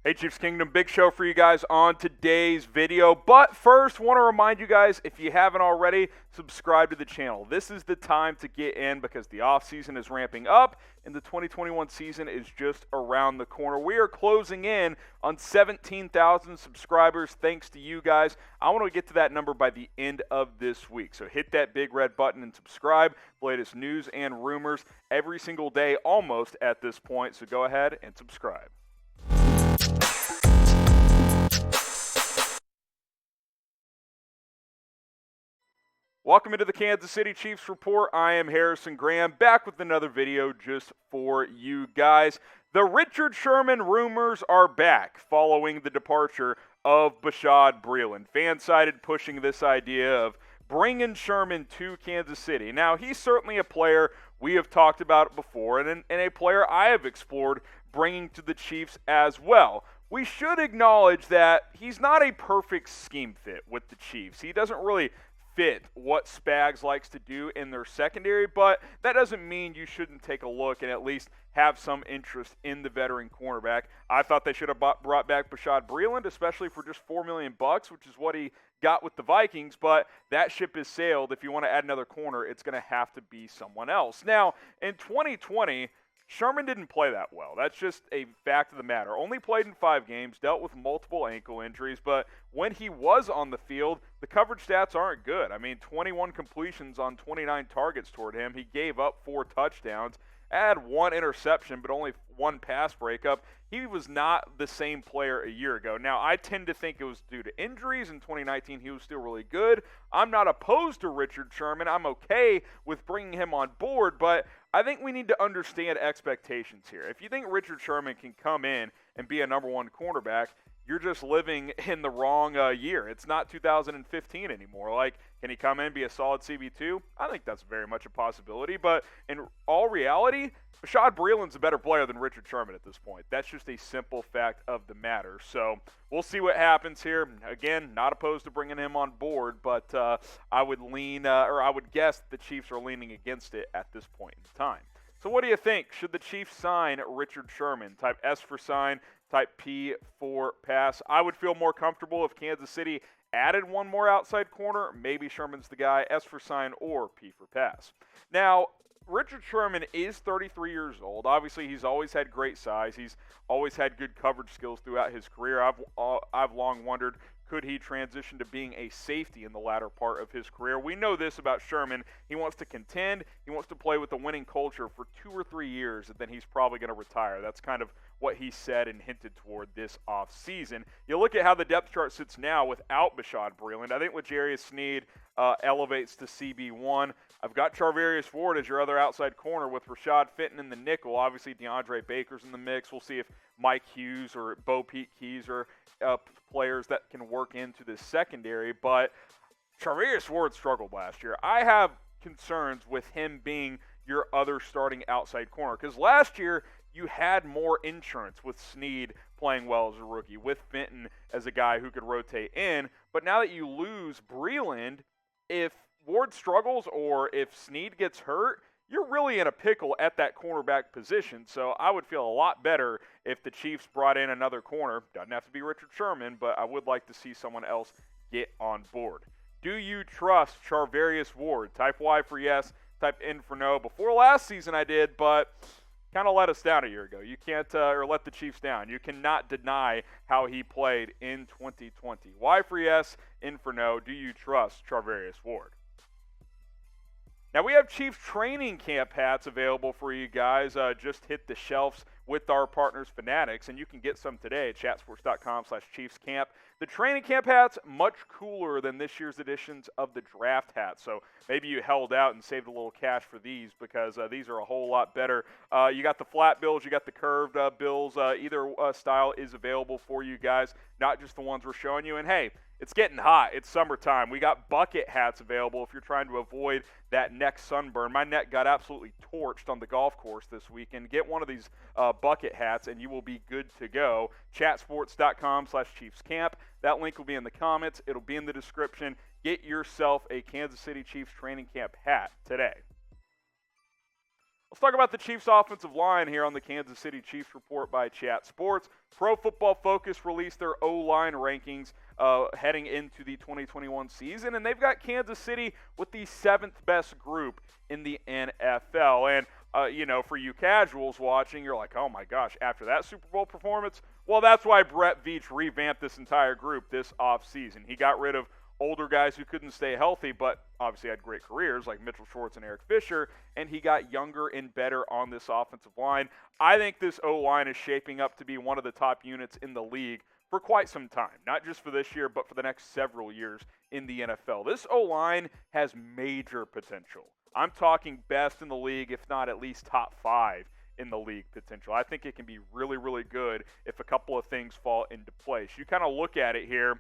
Hey Chiefs Kingdom, big show for you guys on today's video. But first, want to remind you guys, if you haven't already, subscribe to the channel. This is the time to get in because the offseason is ramping up and the 2021 season is just around the corner. We are closing in on 17,000 subscribers thanks to you guys. I want to get to that number by the end of this week. So hit that big red button and subscribe. The latest news and rumors every single day almost at this point. So go ahead and subscribe. Welcome into the Kansas City Chiefs Report. I am Harrison Graham, back with another video just for you guys. The Richard Sherman rumors are back following the departure of Bashaud Breeland. Fan-sided pushing this idea of bringing Sherman to Kansas City. Now, he's certainly a player we have talked about before, and a player I have explored bringing to the Chiefs as well. We should acknowledge that he's not a perfect scheme fit with the Chiefs. He doesn't really fit what Spags likes to do in their secondary, but that doesn't mean you shouldn't take a look and at least have some interest in the veteran cornerback. I thought they should have brought back Bashaud Breeland, especially for just $4 million, which is what he got with the Vikings, but that ship has sailed. If you want to add another corner, it's going to have to be someone else. Now, in 2020, Sherman didn't play that well. That's just a fact of the matter. Only played in 5 games, dealt with multiple ankle injuries, but when he was on the field, the coverage stats aren't good. I mean, 21 completions on 29 targets toward him. He gave up 4 touchdowns, had 1 interception, but only 1 pass breakup. He was not the same player a year ago. Now, I tend to think it was due to injuries. In 2019, he was still really good. I'm not opposed to Richard Sherman. I'm okay with bringing him on board, but I think we need to understand expectations here. If you think Richard Sherman can come in and be a number 1 cornerback, you're just living in the wrong year. It's not 2015 anymore. Like, can he come in and be a solid CB2? I think that's very much a possibility. But in all reality, Bashaud Breeland's a better player than Richard Sherman at this point. That's just a simple fact of the matter. So we'll see what happens here. Again, not opposed to bringing him on board, but I would guess the Chiefs are leaning against it at this point in time. So what do you think? Should the Chiefs sign Richard Sherman? Type S for sign, type P for pass. I would feel more comfortable if Kansas City added 1 more outside corner. Maybe Sherman's the guy. S for sign or P for pass. Now, Richard Sherman is 33 years old. Obviously, he's always had great size. He's always had good coverage skills throughout his career. I've long wondered, could he transition to being a safety in the latter part of his career? We know this about Sherman. He wants to contend. He wants to play with a winning culture for 2 or 3 years, and then he's probably going to retire. That's kind of what he said and hinted toward this offseason. You look at how the depth chart sits now without Bashaud Breeland. I think L'Jarius Sneed elevates to CB1. I've got Charvarius Ward as your other outside corner with Rashad Fenton in the nickel. Obviously, DeAndre Baker's in the mix. We'll see if Mike Hughes or Bo Pete Keys are players that can work into this secondary. But Charvarius Ward struggled last year. I have concerns with him being your other starting outside corner because last year you had more insurance with Sneed playing well as a rookie, with Fenton as a guy who could rotate in. But now that you lose Breeland, if Ward struggles or if Sneed gets hurt, you're really in a pickle at that cornerback position. So I would feel a lot better if the Chiefs brought in another corner. Doesn't have to be Richard Sherman, but I would like to see someone else get on board. Do you trust Charvarius Ward? Type Y for yes, type N for no. Before last season I did, but kind of let us down a year ago. You can't, or let the Chiefs down. You cannot deny how he played in 2020. Y for yes, N for no. Do you trust Charvarius Ward? Now, we have Chiefs training camp hats available for you guys. Just hit the shelves with our partners, Fanatics, and you can get some today at chatsports.com/ChiefsCamp. The training camp hats, much cooler than this year's editions of the draft hats. So maybe you held out and saved a little cash for these because these are a whole lot better. You got the flat bills, you got the curved bills. Either style is available for you guys, not just the ones we're showing you. And hey, it's getting hot. It's summertime. We got bucket hats available if you're trying to avoid that neck sunburn. My neck got absolutely torched on the golf course this weekend. Get one of these bucket hats and you will be good to go. Chatsports.com/ChiefsCamp. That link will be in the comments. It'll be in the description. Get yourself a Kansas City Chiefs training camp hat today. Let's talk about the Chiefs' offensive line here on the Kansas City Chiefs Report by Chat Sports. Pro Football Focus released their O-line rankings heading into the 2021 season, and they've got Kansas City with the 7th best group in the NFL. And, for you casuals watching, you're like, oh my gosh, after that Super Bowl performance? Well, that's why Brett Veach revamped this entire group this offseason. He got rid of older guys who couldn't stay healthy, but obviously had great careers like Mitchell Schwartz and Eric Fisher, and he got younger and better on this offensive line. I think this O-line is shaping up to be one of the top units in the league for quite some time, not just for this year, but for the next several years in the NFL. This O-line has major potential. I'm talking best in the league, if not at least top 5 in the league potential. I think it can be really, really good if a couple of things fall into place. You kind of look at it here.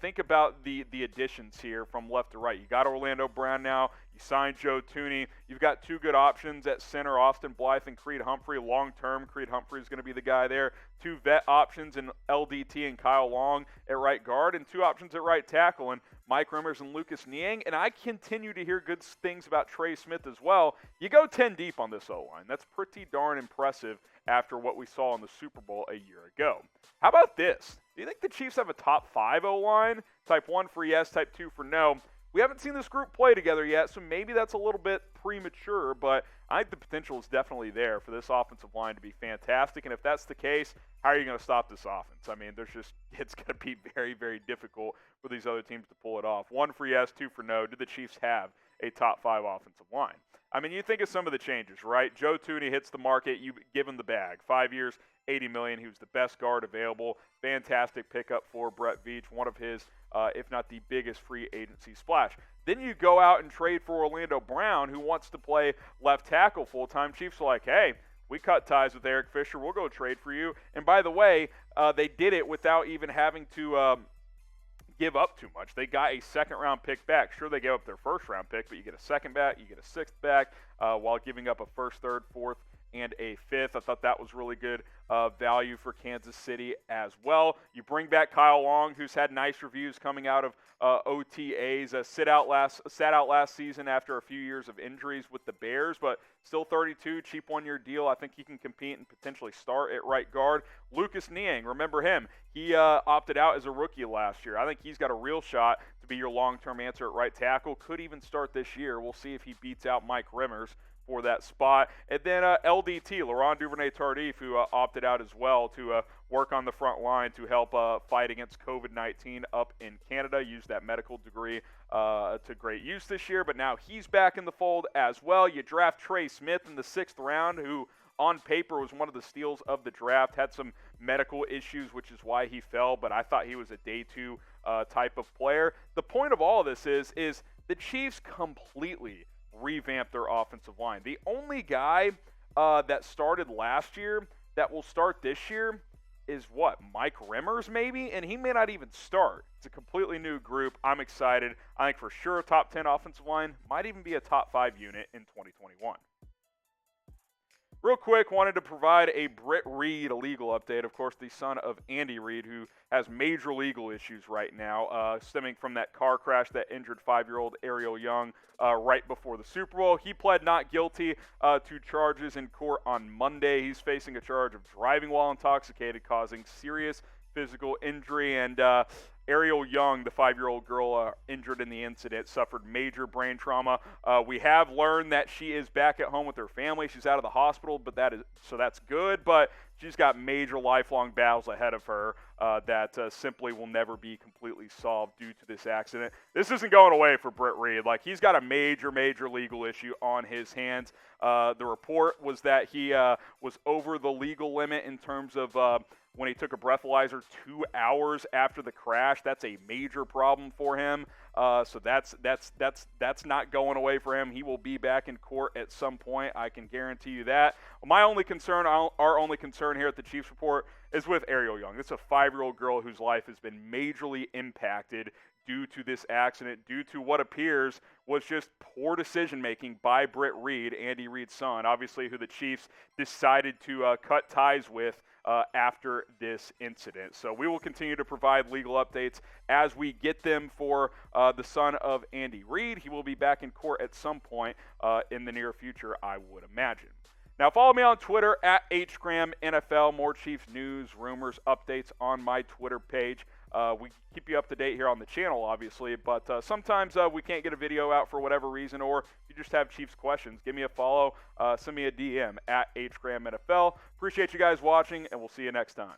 Think about the additions here from left to right. You got Orlando Brown now. You signed Joe Thuney. You've got 2 good options at center, Austin Blythe and Creed Humphrey. Long-term, Creed Humphrey is going to be the guy there. 2 vet options in LDT and Kyle Long at right guard, and 2 options at right tackle, and Mike Rimmers and Lucas Niang. And I continue to hear good things about Trey Smith as well. You go 10 deep on this O-line. That's pretty darn impressive after what we saw in the Super Bowl a year ago. How about this? Do you think the Chiefs have a top 5 O-line? Type 1 for yes, type 2 for no. We haven't seen this group play together yet, so maybe that's a little bit premature, but I think the potential is definitely there for this offensive line to be fantastic. And if that's the case, how are you going to stop this offense? I mean, it's going to be very, very difficult for these other teams to pull it off. 1 for yes, 2 for no. Do the Chiefs have a top 5 offensive line? I mean, you think of some of the changes, right? Joe Thuney hits the market. You give him the bag. 5 years, $80 million. He was the best guard available. Fantastic pickup for Brett Veach, one of his, if not the biggest free agency splash. Then you go out and trade for Orlando Brown, who wants to play left tackle full-time. Chiefs are like, hey, we cut ties with Eric Fisher. We'll go trade for you. And by the way, they did it without even having to give up too much. They got a second-round pick back. Sure, they gave up their first-round pick, but you get a second back, you get a sixth back, while giving up a first, third, fourth, and a fifth. I thought that was really good value for Kansas City as well. You bring back Kyle Long, who's had nice reviews coming out of OTAs. Sat out last season after a few years of injuries with the Bears, but still 32, cheap one-year deal. I think he can compete and potentially start at right guard. Lucas Niang, remember him. He opted out as a rookie last year. I think he's got a real shot to be your long-term answer at right tackle. Could even start this year. We'll see if he beats out Mike Rimmers for that spot. And then LDT, Laurent Duvernay-Tardif, who opted out as well to work on the front line to help fight against COVID-19 up in Canada. Used that medical degree to great use this year, but now he's back in the fold as well. You draft Trey Smith in the 6th round, who on paper was one of the steals of the draft, had some medical issues, which is why he fell, but I thought he was a day 2 type of player. The point of all of this is the Chiefs completely revamp their offensive line. The only guy that started last year that will start this year is what? Mike Rimmers maybe? And he may not even start. It's a completely new group. I'm excited. I think for sure a top 10 offensive line, might even be a top 5 unit in 2021. Real quick, wanted to provide a Britt Reid legal update. Of course, the son of Andy Reid, who has major legal issues right now, stemming from that car crash that injured 5-year-old Ariel Young right before the Super Bowl. He pled not guilty to charges in court on Monday. He's facing a charge of driving while intoxicated, causing serious physical injury, and Ariel Young, the 5-year-old girl injured in the incident, suffered major brain trauma. We have learned that she is back at home with her family. She's out of the hospital, but that's good. But she's got major lifelong battles ahead of her that simply will never be completely solved due to this accident. This isn't going away for Britt Reid. Like, he's got a major legal issue on his hands. The report was that he was over the legal limit in terms of when he took a breathalyzer 2 hours after the crash. That's a major problem for him. So that's not going away for him. He will be back in court at some point. I can guarantee you that. My only concern, our only concern here at the Chiefs Report, is with Ariel Young. It's a 5-year-old girl whose life has been majorly impacted due to this accident, due to what appears was just poor decision-making by Britt Reid, Andy Reid's son, obviously who the Chiefs decided to cut ties with after this incident. So we will continue to provide legal updates as we get them for the son of Andy Reid. He will be back in court at some point in the near future, I would imagine. Now, follow me on Twitter at HGramNFL. More Chiefs news, rumors, updates on my Twitter page. We keep you up to date here on the channel, obviously, but sometimes we can't get a video out for whatever reason, or if you just have Chiefs questions, give me a follow, send me a DM at HGramNFL. Appreciate you guys watching, and we'll see you next time.